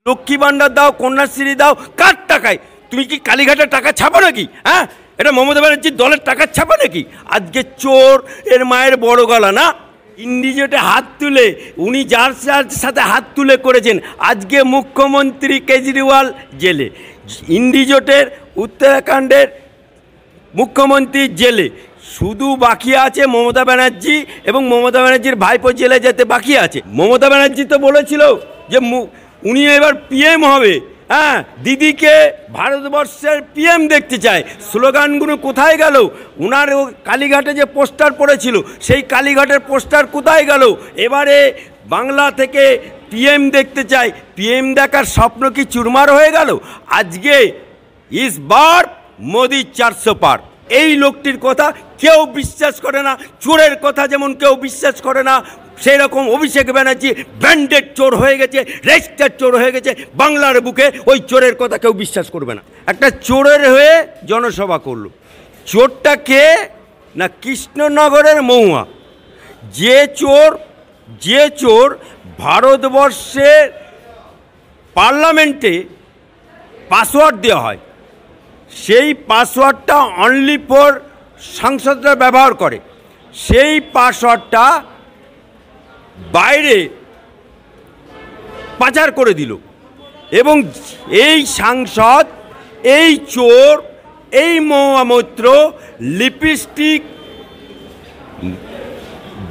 লক্ষ্মী ভান্ডার দাও, কন্যাশ্রী দাও, কার টাকায়? তুমি কি কালীঘাটের টাকা ছাপো নাকি? হ্যাঁ, এটা মমতা ব্যানার্জির দলের টাকা ছাপা নাকি? আজকে চোর এর মায়ের বড় গলা না? ইন্ডিজোটে হাত তুলে উনি যার সাথে হাত তুলে করেছেন, আজকে মুখ্যমন্ত্রী কেজরিওয়াল জেলে, ইন্ডিজোটের উত্তরাখণ্ডের মুখ্যমন্ত্রী জেলে, শুধু বাকি আছে মমতা ব্যানার্জি এবং মমতা ব্যানার্জির ভাইপো জেলে যেতে বাকি আছে। মমতা ব্যানার্জি তো বলেছিল যে উনি এবার পিএম হবে। হ্যাঁ, দিদিকে ভারতবর্ষের পিএম দেখতে চায়। স্লোগানগুলো কোথায় গেল? ওনার কালীঘাটে যে পোস্টার পড়েছিল, সেই কালীঘাটের পোস্টার কোথায় গেল? এবারে বাংলা থেকে পিএম দেখতে চায়। পিএম দেখার স্বপ্ন কি চুরমার হয়ে গেল? আজকে ইস বার মোদি 400 পার। এই লোকটির কথা কেউ বিশ্বাস করে না। চোরের কথা যেমন কেউ বিশ্বাস করে না, সেই রকম অভিষেক ব্যানার্জি ব্র্যান্ডেড চোর হয়ে গেছে, রেজিস্টার্ড চোর হয়ে গেছে। বাংলার বুকে ওই চোরের কথা কেউ বিশ্বাস করবে না। একটা চোরের হয়ে জনসভা করলো। চোরটা কে? না কৃষ্ণনগরের মহুয়া। যে চোর ভারতবর্ষের পার্লামেন্টে পাসওয়ার্ড দেওয়া হয়, সেই পাসওয়ার্ডটা অনলি ফর সাংসদরা ব্যবহার করে, সেই পাসওয়ার্ডটা বাইরে পাচার করে দিল। এবং এই সাংসদ, এই চোর, এই মহামৈত্র লিপস্টিক,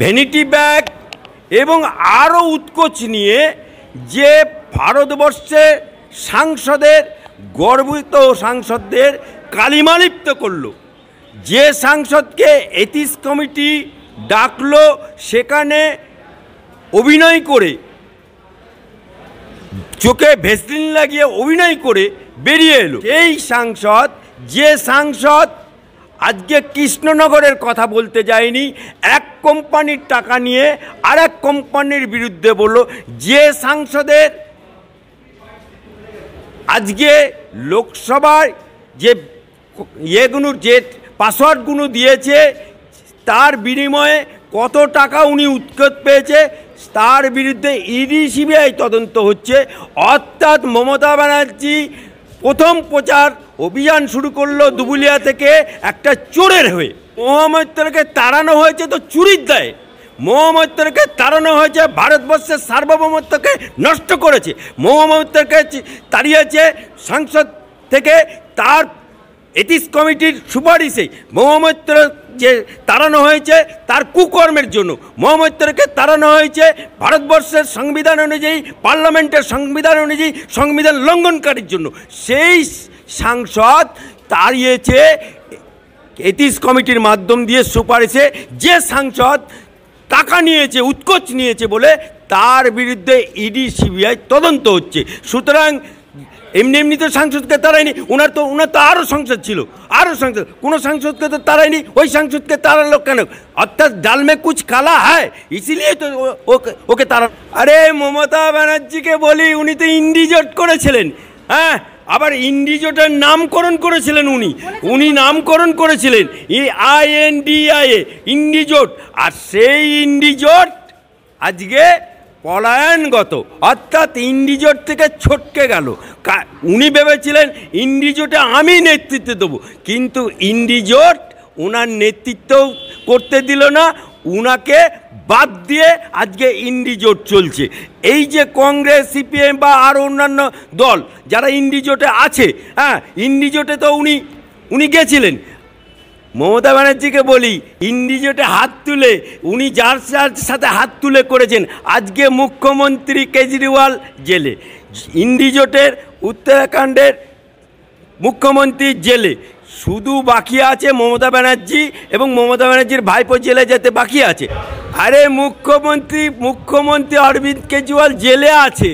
ভ্যানিটি ব্যাগ এবং আরও উৎকোচ নিয়ে যে ভারতবর্ষে সাংসদের, গর্বিত সাংসদদের কালিমালিপ্ত করলো। যে সাংসদকে এথিক্স কমিটি ডাকলো, সেখানে অভিনয় করে, চোখে ভেসলিন লাগিয়ে অভিনয় করে বেরিয়ে এলো। এই সাংসদ, যে সাংসদ আজকে কৃষ্ণনগরের কথা বলতে যায়নি, এক কোম্পানির টাকা নিয়ে আর এক কোম্পানির বিরুদ্ধে বলল, যে সাংসদের আজকে লোকসভায় যে যে পাসওয়ার্ডগুলো দিয়েছে, তার বিনিময়ে কত টাকা উনি উৎকোচ পেয়েছে, তার বিরুদ্ধে ইডি সিবিআই তদন্ত হচ্ছে। অর্থাৎ মমতা ব্যানার্জি প্রথম প্রচার অভিযান শুরু করলো দুবুলিয়া থেকে একটা চোরের হয়ে। মহামৈত্রকে তাড়ানো হয়েছে তো চুরির দায়ে। মহামৈত্রকে তাড়ানো হয়েছে ভারতবর্ষের সার্বভৌমত্বকে নষ্ট করেছে। মহামৈত্রকে তাড়িয়েছে সংসদ থেকে তার এথিক্স কমিটির সুপারিশে। মহামৈত্র যে তাড়ানো হয়েছে তার কুকর্মের জন্য। মহামৈত্রকে তাড়ানো হয়েছে ভারতবর্ষের সংবিধান অনুযায়ী, পার্লামেন্টের সংবিধান অনুযায়ী সংবিধান লঙ্ঘনকারীর জন্য। সেই সাংসদ তাড়িয়েছে এথিক্স কমিটির মাধ্যম দিয়ে সুপারিশে। যে সাংসদ টাকা নিয়েছে, উৎকোচ নিয়েছে বলে তার বিরুদ্ধে ইডি সিবিআই তদন্ত হচ্ছে। সুতরাং এমনি তো সাংসদকে তাড়ায়নি। ওনার তো আরও সংসদ ছিল, আরও সংসদ, কোনো সাংসদকে তো তাড়ায়নি। ওই সাংসদকে তাড়ালো কেন? অর্থাৎ ডাল মে কুছ কালা হয়, ইসিলিয়ে তো ওকে তাড়া। আরে মমতা ব্যানার্জিকে বলি, উনি তো ইন্ডিজোট করেছিলেন। হ্যাঁ, আবার ইন্ডিজোটের নামকরণ করেছিলেন উনি নামকরণ করেছিলেন INDIA, ইন্ডিজোট। আর সেই ইন্ডিজোট আজকে পলায়নগত, অর্থাৎ ইন্ডিজোট থেকে ছটকে গেল। উনি ভেবেছিলেন ইন্ডিজোটে আমি নেতৃত্ব দেবো, কিন্তু ইন্ডিজোট ওনার নেতৃত্ব করতে দিল না, উনাকে বাদ দিয়ে আজকে ইন্ডিজোট চলছে। এই যে কংগ্রেস, সিপিএম বা আরও অন্যান্য দল যারা ইন্ডিজোটে আছে, হ্যাঁ, ইন্ডিজোটে তো উনি গেছিলেন। মমতা ব্যানার্জিকে বলি, ইন্ডিজোটে হাত তুলে উনি যার সাথে হাত তুলে করেছেন, আজকে মুখ্যমন্ত্রী কেজরিওয়াল জেলে, ইন্ডিজোটের উত্তরাখণ্ডের মুখ্যমন্ত্রী জেলে, শুধু বাকি আছে মমতা ব্যানার্জি এবং মমতা ব্যানার্জির ভাইপো জেলে যেতে বাকি আছে। আরে মুখ্যমন্ত্রী অরবিন্দ কেজরিওয়াল জেলে আছে।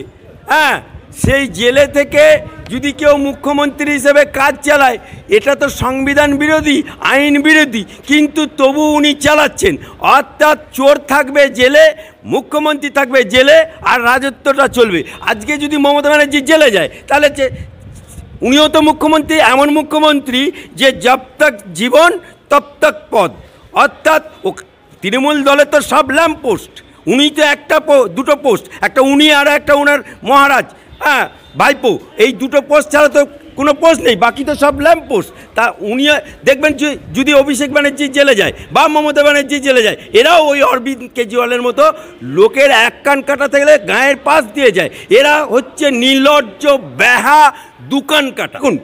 হ্যাঁ, সেই জেলে থেকে যদি কেউ মুখ্যমন্ত্রী হিসেবে কাজ চালায়, এটা তো সংবিধান বিরোধী, আইন বিরোধী, কিন্তু তবু উনি চালাচ্ছেন। অর্থাৎ চোর থাকবে জেলে, মুখ্যমন্ত্রী থাকবে জেলে, আর রাজত্বটা চলবে। আজকে যদি মমতা ব্যানার্জি জেলে যায়, তাহলে উনিও তো মুখ্যমন্ত্রী, এমন মুখ্যমন্ত্রী যে জব তক জীবন তব তক পদ। অর্থাৎ তৃণমূল দলের তো সব ল্যাম্প পোস্ট, উনি তো দুটো পোস্ট, একটা উনি আর একটা ওনার মহারাজ। হ্যাঁ ভাইপো, এই দুটো পোস্ট ছাড়া তো কোনো পোস্ট নেই, বাকি তো সব ল্যাম্প পোস্ট। তা উনি দেখবেন যদি অভিষেক ব্যানার্জি জেলে যায় বা মমতা ব্যানার্জি জেলে যায়, এরাও ওই অরবিন্দ কেজরিওয়ালের মতো লোকের এক কান কাটাতে গেলে গায়ের পাশ দিয়ে যায়। এরা হচ্ছে নির্লজ্জ বেহা দুকান কাটা। দেখুন,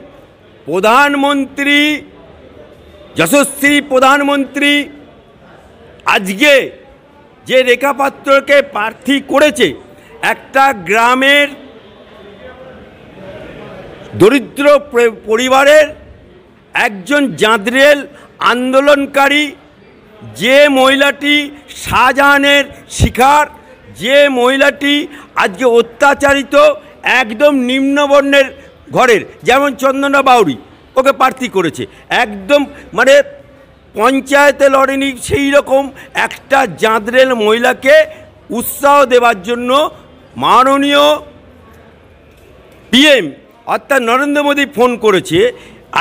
প্রধানমন্ত্রী, যশস্বী প্রধানমন্ত্রী আজকে যে রেখা পাত্রকে প্রার্থী করেছে, একটা গ্রামের দরিদ্র পরিবারের একজন জাঁদরেল আন্দোলনকারী, যে মহিলাটি শাহজাহানের শিকার, যে মহিলাটি আজকে অত্যাচারিত, একদম নিম্নবর্ণের ঘরের, যেমন চন্দনা বাউরি, ওকে প্রার্থী করেছে। একদম মানে পঞ্চায়েতে লড়েনি, সেই রকম একটা জাঁদরেল মহিলাকে উৎসাহ দেওয়ার জন্য মাননীয় পিএম অর্থাৎ নরেন্দ্র মোদী ফোন করেছে।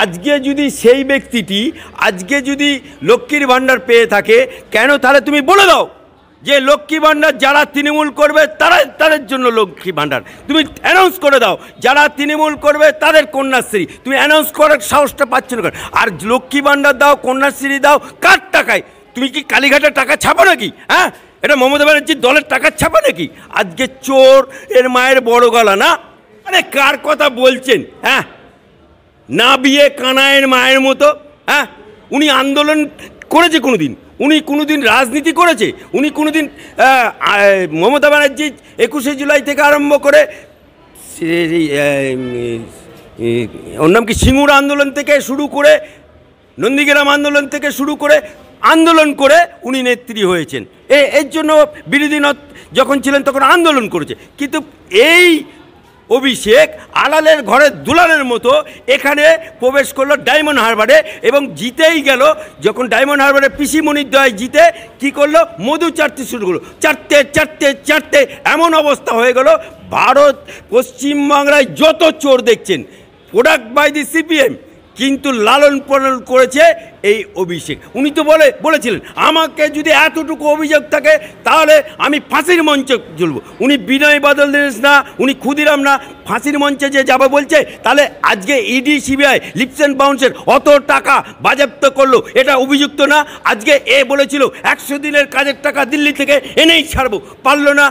আজকে যদি সেই ব্যক্তিটি আজকে যদি লক্ষ্মীর ভাণ্ডার পেয়ে থাকে, কেন তাহলে তুমি বলে দাও যে লক্ষ্মী ভাণ্ডার যারা তৃণমূল করবে তাদের জন্য লক্ষ্মী ভাণ্ডার তুমি অ্যানাউন্স করে দাও, যারা তৃণমূল করবে তাদের কন্যাশ্রী তুমি অ্যানাউন্স করার সাহসটা পাচ্ছ না। আর লক্ষ্মী ভাণ্ডার দাও, কন্যাশ্রী দাও, কার টাকায়? তুমি কি কালীঘাটের টাকা ছাপো নাকি? হ্যাঁ, এটা মমতা ব্যানার্জির দলের টাকা ছাপা নাকি? আজকে চোর এর মায়ের বড় গলা না? আরে কার কথা বলছেন? হ্যাঁ, না বিয়ে কানায়ের মায়ের মতো। হ্যাঁ, উনি আন্দোলন করেছে কোনোদিন? উনি কোনোদিন রাজনীতি করেছে? উনি কোনোদিন মমতা ব্যানার্জি 21শে জুলাই থেকে আরম্ভ করে ওর নাম কি সিঙ্গুর আন্দোলন থেকে শুরু করে নন্দীগ্রাম আন্দোলন থেকে শুরু করে আন্দোলন করে উনি নেত্রী হয়েছেন। এর জন্য বিরোধী যখন ছিলেন তখন আন্দোলন করেছে। কিন্তু এই অভিষেক আলালের ঘরে দুলালের মতো এখানে প্রবেশ করলো ডায়মন্ড হারবারে এবং জিতেই গেল। যখন ডায়মন্ড হারবারে পিসি মনিরদয় জিতে কি করলো, মধু চাটতে শুরু করলো, চাটতে এমন অবস্থা হয়ে গেল। ভারত পশ্চিমবাংলায় যত চোর দেখছেন প্রোডাক্ট বাই দি সিপিএম, কিন্তু লালন পালন করেছে এই অভিষেক। উনি তো বলেছিলেন আমাকে যদি এতটুকু অভিযোগ থাকে তাহলে আমি ফাঁসির মঞ্চে ঝুলব। উনি বিনয় বাদল দীনেশ না, উনি ক্ষুদিরাম না, ফাঁসির মঞ্চে যে যাবে বলছে। তাহলে আজকে ইডি সিবিআই লিপস অ্যান্ড বাউন্সের অত টাকা বাজেয়াপ্ত করলো, এটা অভিযুক্ত না? আজকে এ বলেছিল 100 দিনের কাজের টাকা দিল্লি থেকে এনেই ছাড়বো, পারলো না।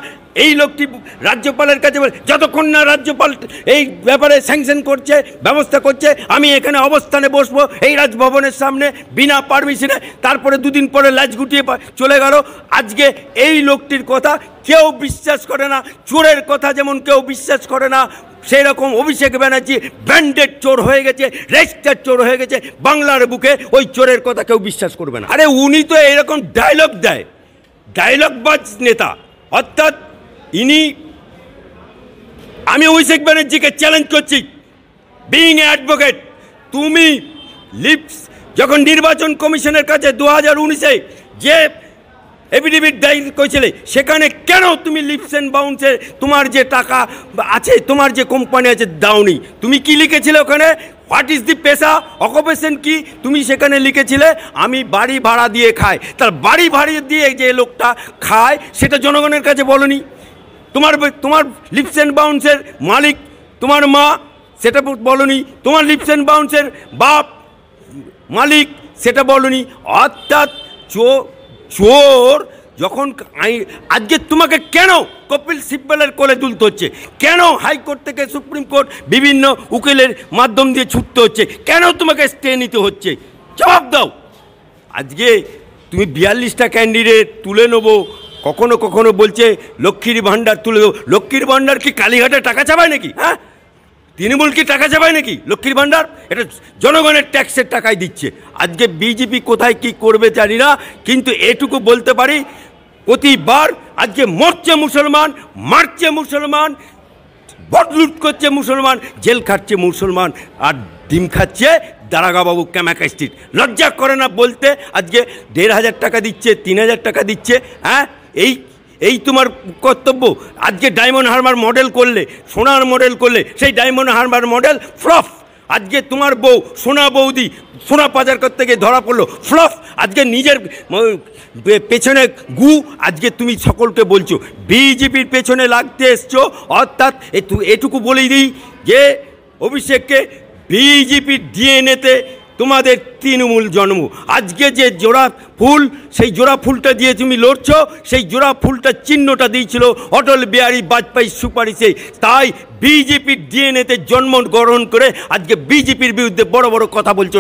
এই লোকটি রাজ্যপালের কাছে বলে যতক্ষণ না রাজ্যপাল এই ব্যাপারে স্যাংশন করছে, ব্যবস্থা করছে, আমি এখানে অবস্থানে বসবো এই রাজভবনের সামনে বিনা পারমিশনে। তারপরে দুদিন পরে লাজ গুটিয়ে চলে গেল। আজকে এই লোকটির কথা কেউ বিশ্বাস করে না। চোরের কথা যেমন কেউ বিশ্বাস করে না, সেই রকম অভিষেক ব্যানার্জি ব্র্যান্ডেড চোর হয়ে গেছে, রেজিস্টার্ড চোর হয়ে গেছে। বাংলার বুকে ওই চোরের কথা কেউ বিশ্বাস করবে না। আরে উনি তো এরকম ডায়লগ দেয়, ডায়লগবাজ নেতা। অর্থাৎ আমি অভিষেক ব্যানার্জিকে চ্যালেঞ্জ করছি, বিইং এ অ্যাডভোকেট, তুমি লিপস যখন নির্বাচন কমিশনের কাছে 2019-এ যে এফিডেভিট দায়ের করেছিলে, সেখানে কেন তুমি লিপস অ্যান্ড বাউন্সের তোমার যে টাকা আছে, তোমার যে কোম্পানি আছে দাওনি? তুমি কি লিখেছিলে ওখানে? হোয়াট ইজ দি পেশা, অকুপেশন কি? তুমি সেখানে লিখেছিলে আমি বাড়ি ভাড়া দিয়ে খাই। তার বাড়ি ভাড়া দিয়ে যে লোকটা খায় সেটা জনগণের কাছে বলনি। তোমার লিপস অ্যান্ড বাউন্সের মালিক তোমার মা, সেটা বলনি। তোমার লিপস অ্যান্ড বাউন্সের বাপ মালিক, সেটা বলনি। অর্থাৎ চোর যখন আজকে তোমাকে কেন কপিল সিব্বলের কোলে তুলতে হচ্ছে? কেন হাইকোর্ট থেকে সুপ্রিম কোর্ট বিভিন্ন উকিলের মাধ্যম দিয়ে ছুটতে হচ্ছে? কেন তোমাকে স্টে নিতে হচ্ছে? জবাব দাও। আজকে তুমি 42টা ক্যান্ডিডেট তুলে নেবো, কখনো কখনো বলছে লক্ষ্মীর ভাণ্ডার তুলে দেবো। লক্ষ্মীর ভাণ্ডার কি কালীঘাটে টাকা চাপায় নাকি? হ্যাঁ, তৃণমূল কি টাকা চাপায় নাকি? লক্ষ্মীর ভাণ্ডার এটা জনগণের ট্যাক্সের টাকায় দিচ্ছে। আজকে বিজেপি কোথায় কি করবে জানি না, কিন্তু এটুকু বলতে পারি প্রতিবার আজকে মরছে মুসলমান, মারছে মুসলমান, বদলুট করছে মুসলমান, জেল খাচ্ছে মুসলমান, আর ডিম খাচ্ছে দারাগাবাবু ক্যামাকা স্ট্রিট। লজ্জা করে না বলতে? আজকে 1,500 টাকা দিচ্ছে, 3,000 টাকা দিচ্ছে। হ্যাঁ, এই তোমার কর্তব্য। আজকে ডায়মন্ড হারবার মডেল করলে, সোনার মডেল করলে, সেই ডায়মন্ড হারবার মডেল ফ্লপ। আজকে তোমার বউ সোনা বৌদি সোনা পাচার করতে গিয়ে ধরা পড়লো, ফ্লপ। আজকে নিজের পেছনে গু, আজকে তুমি সকলকে বলছো বিজেপির পেছনে লাগতে এসছো। অর্থাৎ এটুকু বলেই দিই যে অভিষেককে বিজেপির ডিএনএতে তোমাদের তৃণমূল জন্ম। আজকে যে জোড়া ফুল, সেই জোড়া ফুলটা দিয়ে তুমি লড়ছো, সেই জোড়া ফুলটার চিহ্নটা দিয়েছিল অটল বিহারী বাজপেয়ীর সুপারিশে। তাই বিজেপির ডিএনএতে জন্মগ্রহণ করে আজকে বিজেপির বিরুদ্ধে বড় বড় কথা বলছো।